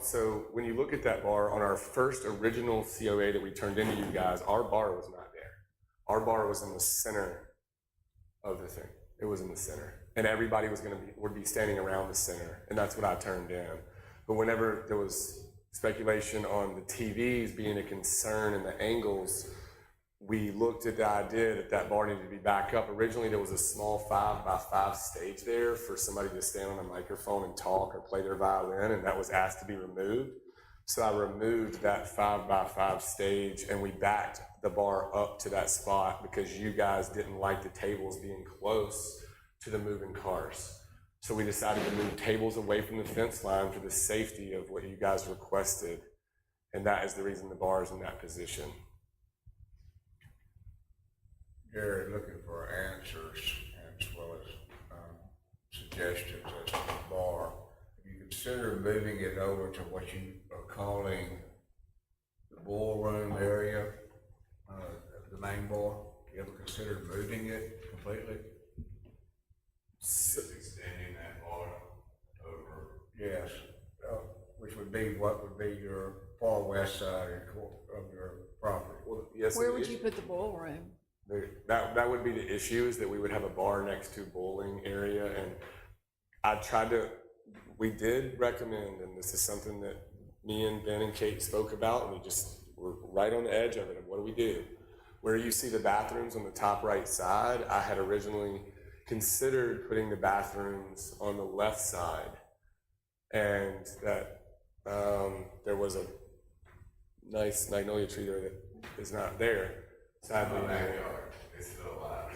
So when you look at that bar, on our first original COA that we turned into you guys, our bar was not there. Our bar was in the center of the thing. It was in the center. And everybody would be standing around the center, and that's what I turned in. But whenever there was speculation on the TVs being a concern and the angles, we looked at the idea that that bar needed to be back up. Originally, there was a small 5x5 stage there for somebody to stand on a microphone and talk or play their violin, and that was asked to be removed. So I removed that 5x5 stage, and we backed the bar up to that spot because you guys didn't like the tables being close to the moving cars. So we decided to move tables away from the fence line for the safety of what you guys requested, and that is the reason the bar is in that position. Jared, looking for answers as well as suggestions as to the bar. If you consider moving it over to what you are calling the ballroom area, the main bar, you ever considered moving it completely? Just extending that bar over. Yes, which would be what would be your far west side of your property. Well, yes, Where would you put the ballroom? That would be the issue, is that we would have a bar next to bowling area, and we did recommend, and this is something that me and Ben and Kate spoke about, and we're right on the edge of it, and what do we do? Where you see the bathrooms on the top right side, I had originally considered putting the bathrooms on the left side, and that there was a nice magnolia tree there that is not there. Sadly, Backyard, it's still alive.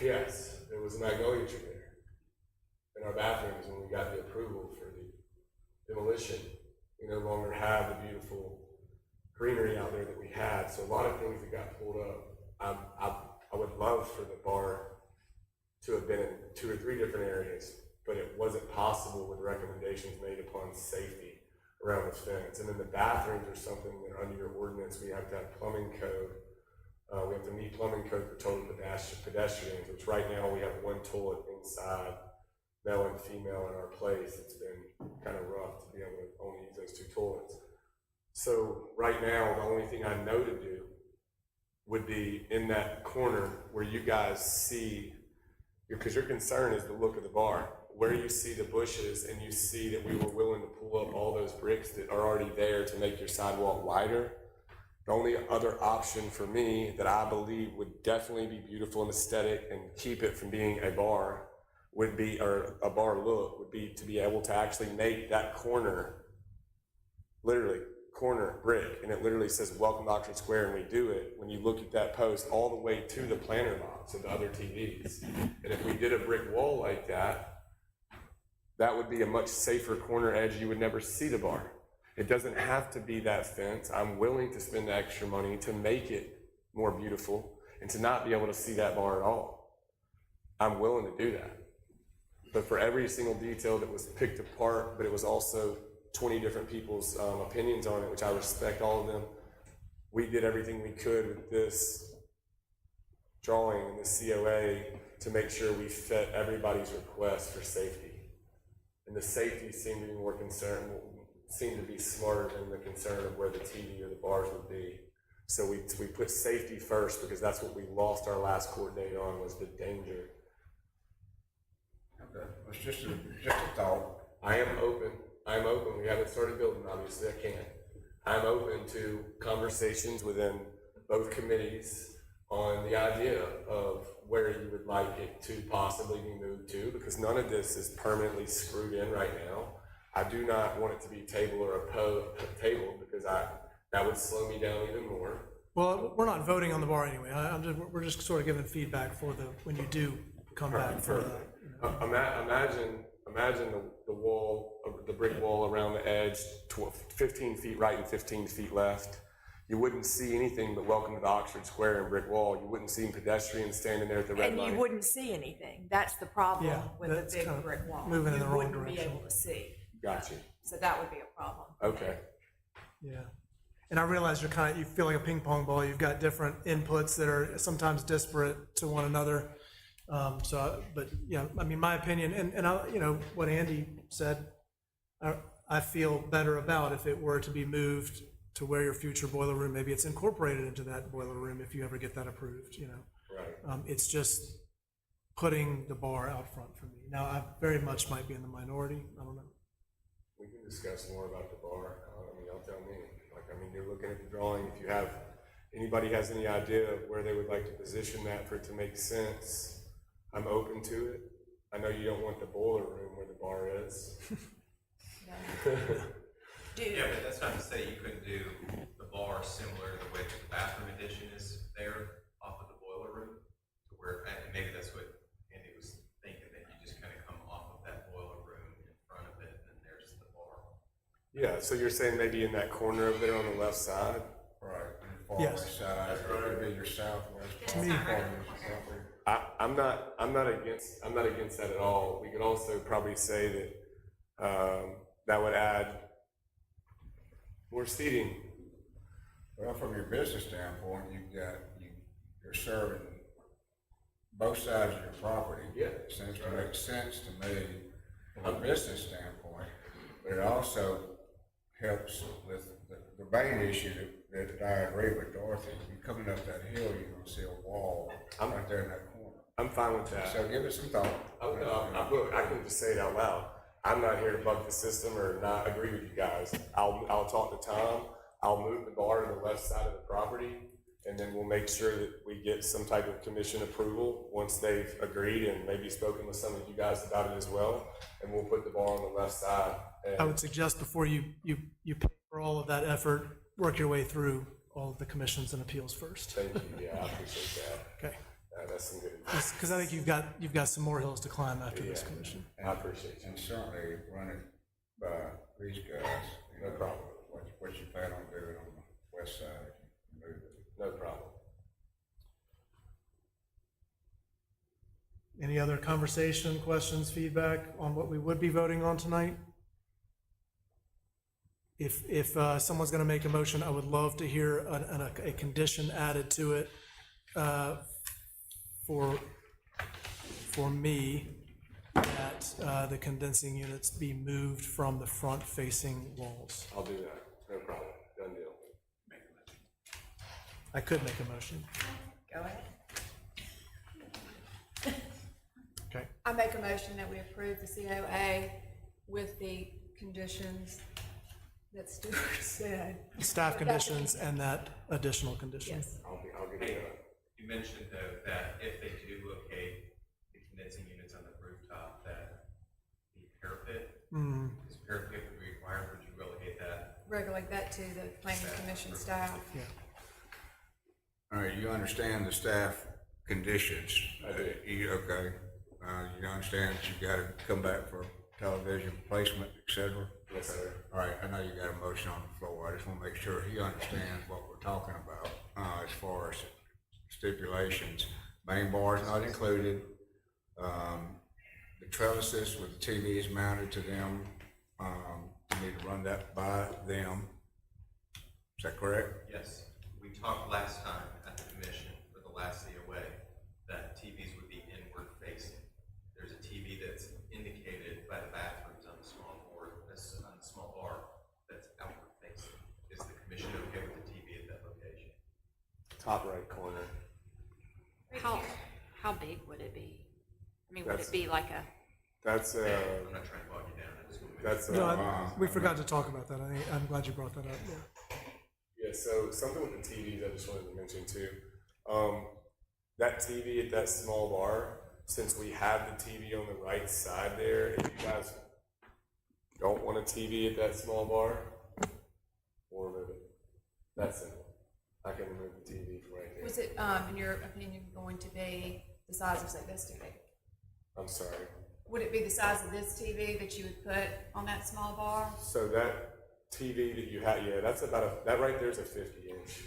yes, there was a magnolia tree there in our bathrooms when we got the approval for the demolition. We no longer have the beautiful greenery out there that we had, so a lot of things that got pulled up. I would love for the bar to have been in 2 or 3 different areas, but it wasn't possible with recommendations made upon safety around the fence. And then the bathrooms are something that under your ordinance, we have to have plumbing code. We have to meet plumbing code for total pedestrians, which right now we have 1 toilet inside, male and female in our place. It's been kind of rough to be able to only use those 2 toilets. So right now, the only thing I know to do would be in that corner where you guys see, because your concern is the look of the bar, where you see the bushes and you see that we were willing to pull up all those bricks that are already there to make your sidewalk wider. The only other option for me that I believe would definitely be beautiful and aesthetic and keep it from being a bar would be, or a bar look, would be to be able to actually make that corner, literally corner brick, and it literally says welcome to Oxford Square, and we do it when you look at that post all the way to the planter box of the other TVs. And if we did a brick wall like that, that would be a much safer corner edge. You would never see the bar. It doesn't have to be that fence. I'm willing to spend the extra money to make it more beautiful and to not be able to see that bar at all. I'm willing to do that. But for every single detail that was picked apart, but it was also 20 different people's opinions on it, which I respect all of them, we did everything we could with this drawing and this COA to make sure we fit everybody's request for safety. And the safety seemed to be more concerned, seemed to be smarter than the concern of where the TV or the bars would be. So we put safety first because that's what we lost our last court date on, was the danger. Okay, it's just a thought. I am open. We haven't started building, obviously, I can't. I'm open to conversations within both committees on the idea of where you would like it to possibly be moved to, because none of this is permanently screwed in right now. I do not want it to be table or table, because that would slow me down even more. Well, we're not voting on the bar anyway. We're just sort of giving feedback for when you do come back for that. Imagine the wall, the brick wall around the edge, 15 feet right and 15 feet left. You wouldn't see anything but welcome to the Oxford Square and brick wall. You wouldn't see pedestrians standing there at the red And light. you wouldn't see anything. That's the problem Yeah, with the that's big kind of brick wall. moving in the wrong You wouldn't be direction. able to see. Gotcha. So that would be a problem. Okay. Yeah. And I realize you feel like a ping pong ball. You've got different inputs that are sometimes disparate to one another. But yeah, I mean, my opinion, and I, what Andy said, I feel better about if it were to be moved to where your future boiler room, maybe it's incorporated into that boiler room if you ever get that approved, Right. It's just putting the bar out front for me. Now, I very much might be in the minority. I don't know. We can discuss more about the bar. I mean, y'all tell me. You're looking at the drawing. If anybody has any idea of where they would like to position that for it to make sense, I'm open to it. I know you don't want the boiler room where the bar is. Yeah, but that's not to say you couldn't do the bar similar to the way that the bathroom addition is there off of the boiler room, to where, and maybe that's what Andy was thinking, that you just kind of come off of that boiler room in front of it, and then there's the bar. Yeah, so you're saying maybe in that corner over there on the left side? Right, on the far Yes. west side, it would be your southwest. To me. I'm not against that at all. We could also probably say that that would add more seating. Well, from your business standpoint, you're serving both sides of your property. Yeah. Seems to make sense to me from a business standpoint, but it also helps with the main issue that I agree with Dorothy. You're coming up that hill, you're gonna see a wall right there in that corner. I'm fine with that. So give it some thought. Look, I can just say it out loud. I'm not here to buck the system or not agree with you guys. I'll talk to Tom. I'll move the bar to the left side of the property, and then we'll make sure that we get some type of commission approval once they've agreed and maybe spoken with some of you guys about it as well. And we'll put the bar on the left side. And I would suggest before you pay for all of that effort, work your way through all of the commissions and appeals first. thank you. Yeah, I appreciate that. Okay. That's some good advice. Because I think you've got some more hills to climb after this commission. I appreciate you. And certainly run it by these guys. No problem. What you plan on doing on the west side, move it. No problem. Any other conversation, questions, feedback on what we would be voting on tonight? If someone's going to make a motion, I would love to hear a condition added to it for me that the condensing units be moved from the front-facing walls. I'll do that. No problem. Done deal. I could make a motion. Go ahead. Okay. I make a motion that we approve the COA with the conditions that Stuart said. Staff conditions and that additional condition. Yes. I'll get it done. You mentioned though that if they do locate the condensing units on the rooftop, that the parapet, is parapet would be required, would you relegate that? Regulate that to the planning commission staff. Yeah. All right, you understand the staff conditions? I do. Okay, you understand that you gotta come back for television placement, et cetera? Yes, sir. All right, I know you got a motion on the floor, I just wanna make sure he understands what we're talking about, as far as stipulations. Main bar is not included, the trellises with the TVs mounted to them, you need to run that by them. Is that correct? Yes, we talked last time at the commission for the last COA that TVs would be inward facing. There's a TV that's indicated by the bathrooms on the small board, on the small bar, that's outward facing. Is the commission okay with the TV at that location? Top right corner. How big would it be? I mean, would That's- it be like a, That's I'm not trying to bog you down, I just want to make that's No, we forgot to talk about that. I'm glad you brought that up. Yeah. yeah. So something with the TVs, I just wanted to mention too. That TV at that small bar, since we have the TV on the right side there, if you guys don't want a TV at that small bar, we'll remove it. That's simple. I can remove the TV from right there. Was it, in your opinion, going to be the size of, say, this TV? I'm sorry. would it be the size of this TV that you would put on that small bar? So that TV that you have, yeah, that's about that right there is a 50-inch.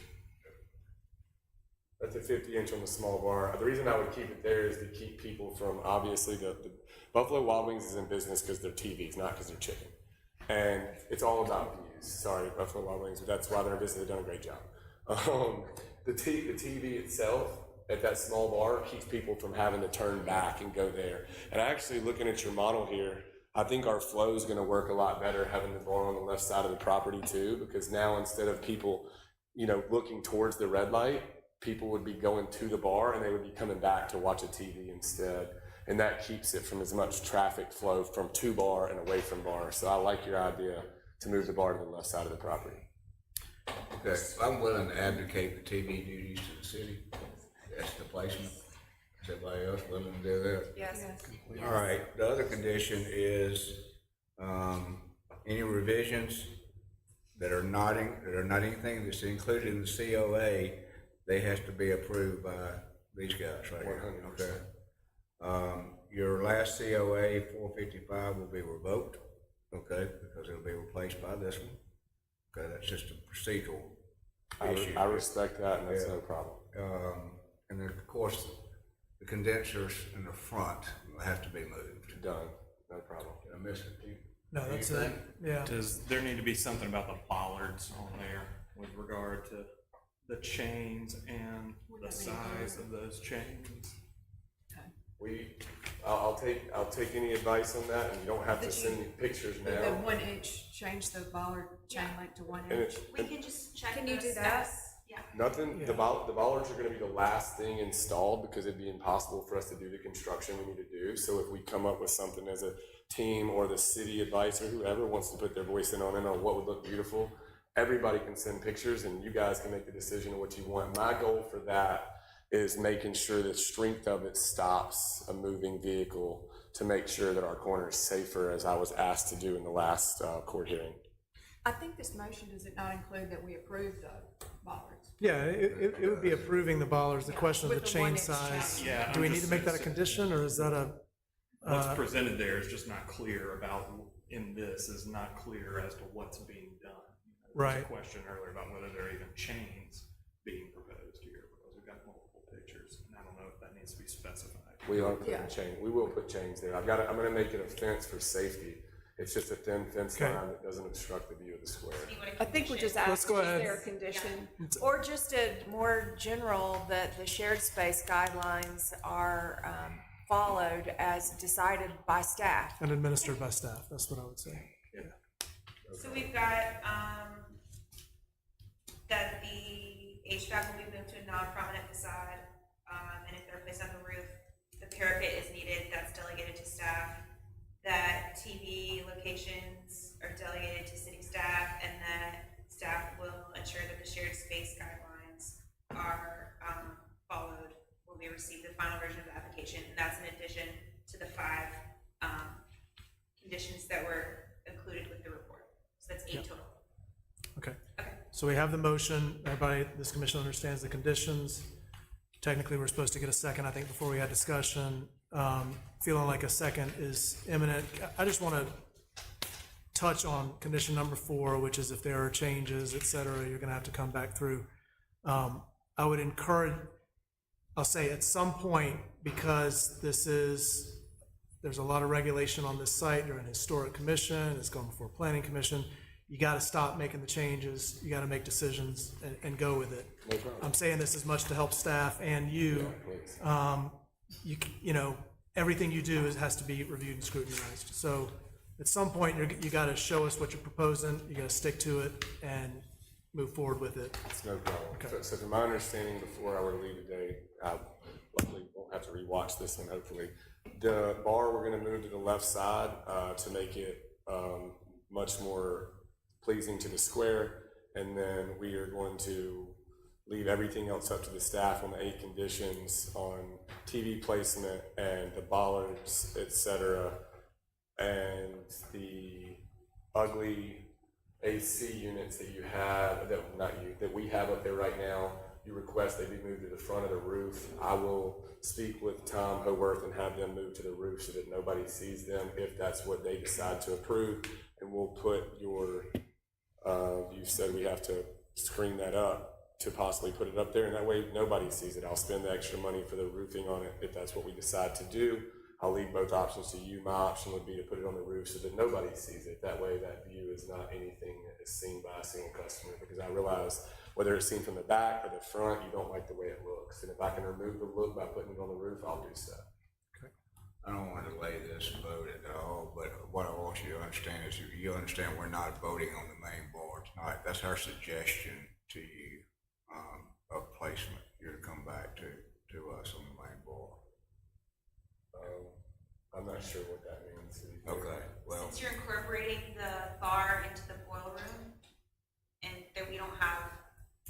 That's a 50-inch on the small bar. The reason I would keep it there is to keep people from, obviously, the Buffalo Wild Wings is in business because they're TVs, not because they're chicken. And it's all about views. Sorry, Buffalo Wild Wings, but that's why they're in business. They've done a great job. The TV itself at that small bar keeps people from having to turn back and go there. And actually, looking at your model here, I think our flow is going to work a lot better having the bar on the left side of the property too, because now instead of people, looking towards the red light, people would be going to the bar and they would be coming back to watch a TV instead. And that keeps it from as much traffic flow from to bar and away from bar. So I like your idea to move the bar to the left side of the property. Okay, I'm willing to abdicate the TV duties to the city. That's the placement. Is everybody else willing to do that? Yes. All right, the other condition is, any revisions that are not anything that's included in the COA, they has to be approved by these guys right here, 100%. okay? Your last COA 455 will be revoked, okay, because it'll be replaced by this one. Okay, that's just a procedural issue. I respect that, and that's Yeah. no problem. And then, of course, the condensers in the front will have to be moved. Done, no problem. Did I miss it? No, that's it, yeah. Does there need to be something about the bollards on there with regard to the chains and the size of those chains? I'll take any advice on that, and you don't have to send me pictures The now. 1 inch, change the bollard chain length to 1 And inch. it, We can just check. Can you those do that? steps. Yeah. nothing, the bollards are gonna be the last thing installed because it'd be impossible for us to do the construction we need to do. So if we come up with something as a team or the city advisor, whoever wants to put their voice in on what would look beautiful, everybody can send pictures and you guys can make the decision of what you want. My goal for that is making sure the strength of it stops a moving vehicle to make sure that our corner is safer, as I was asked to do in the last court hearing. I think this motion, does it not include that we approve the bollards? Yeah, it would be approving the bollards, the question of the With the chain 1 inch size. chain. Yeah, Do we I'm need to just make that a saying- condition, or is that a, What's presented there is just not clear about, in this, is not clear as to what's being done. There was Right. a question earlier about whether there are even chains being proposed here, because we've got multiple pictures, and I don't know if that needs to be specified. We are putting Yeah. we will put chains there. I'm gonna make it a fence for safety. It's just a thin fence Okay. line that doesn't obstruct the view of the square. I think we just Let's asked, go is ahead. there a condition? Or just a more general, that the shared space guidelines are followed as decided by staff. and administered by staff? That's what I would say. So we've got, that the HVAC will be moved to a non-prominent facade, and if they're placed on the roof, the parapet is needed, that's delegated to staff. That TV locations are delegated to city staff, and that staff will ensure that the shared space guidelines are, followed when we receive the final version of the application, and that's in addition to the 5, conditions that were included with the report. So that's 8 total. Okay. Okay. So we have the motion. Everybody, this commission understands the conditions. Technically, we're supposed to get a second, I think, before we had discussion. Feeling like a second is imminent. I just want to touch on condition number 4, which is if there are changes, et cetera, you're going to have to come back through. I would encourage, I'll say at some point, because there's a lot of regulation on this site, you're an historic commission, it's going before planning commission, you got to stop making the changes, you got to make decisions and go with it. No problem. I'm saying this as much to help staff and you. Please. You know, everything you do has to be reviewed and scrutinized. So at some point, you got to show us what you're proposing, you got to stick to it and move forward with it. It's no problem. Okay. So from my understanding, before I were to leave today, I luckily won't have to rewatch this one, hopefully. The bar, we're gonna move to the left side, to make it, much more pleasing to the square. And then we are going to leave everything else up to the staff on the 8 conditions on TV placement and the bollards, et cetera. And the ugly AC units that you have, that we have up there right now, you request they be moved to the front of the roof, I will speak with Tom Howarth and have them move to the roof so that nobody sees them if that's what they decide to approve. And we'll put your, you said we have to screen that up to possibly put it up there, and that way nobody sees it. I'll spend the extra money for the roofing on it if that's what we decide to do. I'll leave both options to you. My option would be to put it on the roof so that nobody sees it. That way that view is not anything that is seen by a single customer, because I realize whether it's seen from the back or the front, you don't like the way it looks. And if I can remove the look by putting it on the roof, I'll do so. I don't want to delay this vote at all, but what I want you to understand is you understand we're not voting on the main board tonight. That's our suggestion to you, of placement. You're to come back to us on the main board. I'm not sure what that means. Okay, well, Since you're incorporating the bar into the boil room, and that we don't have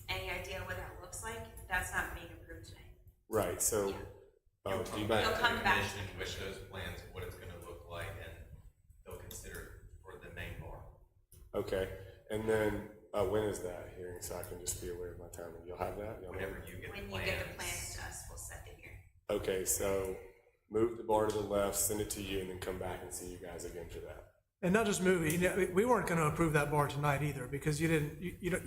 any idea what that looks like, that's not being approved tonight. Right, so, do you mind? You'll come back. Commission with those plans, what it's gonna look like, and they'll consider it for the main bar. Okay, and then, when is that hearing, so I can just be aware of my timing? You'll have that? Y'all know? Whenever you get the When plans. you get the plans to us, we'll set the hearing. Okay, so move the bar to the left, send it to you, and then come back and see you guys again for that. And not just moving, you know, we weren't gonna approve that bar tonight either, because you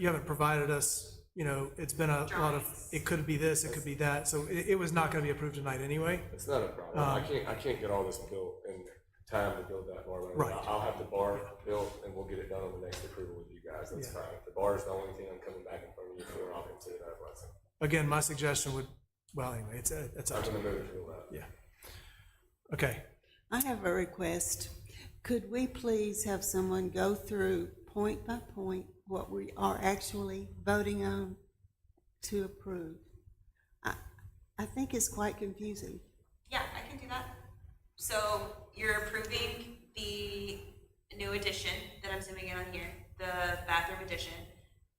haven't provided us, you know, it's been a lot of, it could be this, it could be that, so it was not gonna be approved tonight anyway. It's not a problem. I can't get all this built in time to build that bar. Right. I'll have the bar built and we'll get it done on the next approval with you guys. That's Yeah. fine. If the bar is the only thing I'm coming back in front of you for, I'll consider that a blessing. Again, my suggestion would, well, anyway, it's up I'm to gonna you. move it to the left. Yeah. Okay, I have a request. Could we please have someone go through point by point what we are actually voting on to approve? I think it's quite confusing. Yeah, I can do that. So you're approving the new addition that I'm zooming in on here, the bathroom addition,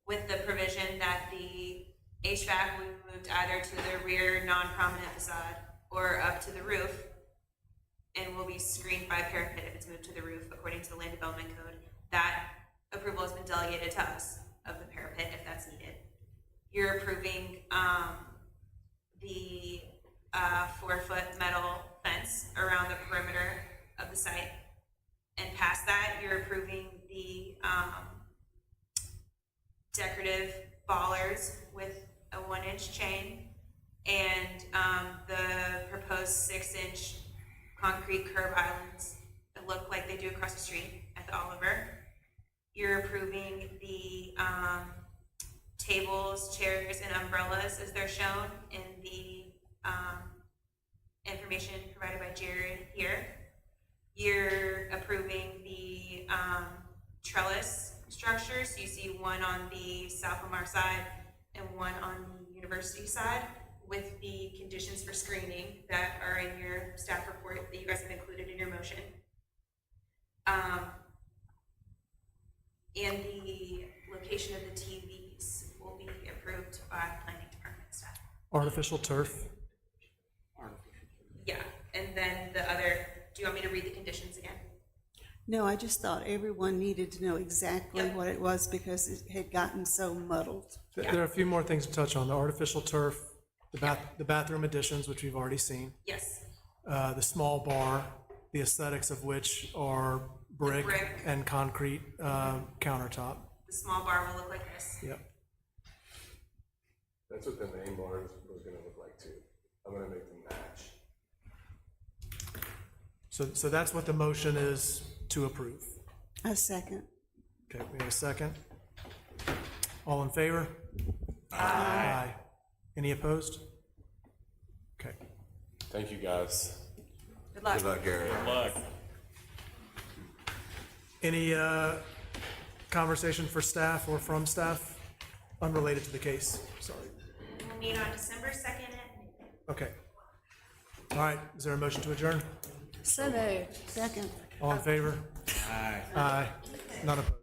with the provision that the HVAC will be moved either to the rear non-prominent facade or up to the roof, and will be screened by parapet if it's moved to the roof according to the land development code. That approval has been delegated to us of the parapet if that's needed. You're approving the 4-foot metal fence around the perimeter of the site. And past that, you're approving the decorative bollards with a 1-inch chain and the proposed 6-inch concrete curb islands that look like they do across the street at the Oliver. You're approving the tables, chairs, and umbrellas as they're shown in the information provided by Jared here. You're approving the trellis structures. So you see one on the South Lamar side and one on the university side, with the conditions for screening that are in your staff report that you guys have included in your motion. And the location of the TVs will be approved by planning department staff. artificial turf. Yeah, and then the other, do you want me to read the conditions again? No, I just thought everyone needed to know exactly Yep. what it was because it had gotten so muddled. There are a few more things to touch on, the artificial turf, the bathroom additions, which we've already seen, Yes, the small bar, the aesthetics of which are brick brick. and concrete countertop. the small bar will look like this. Yep. That's what the main bar was gonna look like too. I'm gonna make them match. So that's what the motion is to approve. A second. Okay, we have a second. All in favor? Aye. Any opposed? Okay. Thank you, guys. Good luck. good luck, Gary. Any conversation for staff or from staff unrelated to the case? Sorry. We'll meet on December 2nd at Okay. All right, is there a motion to adjourn? Second. All in favor? Aye. Aye. None opposed?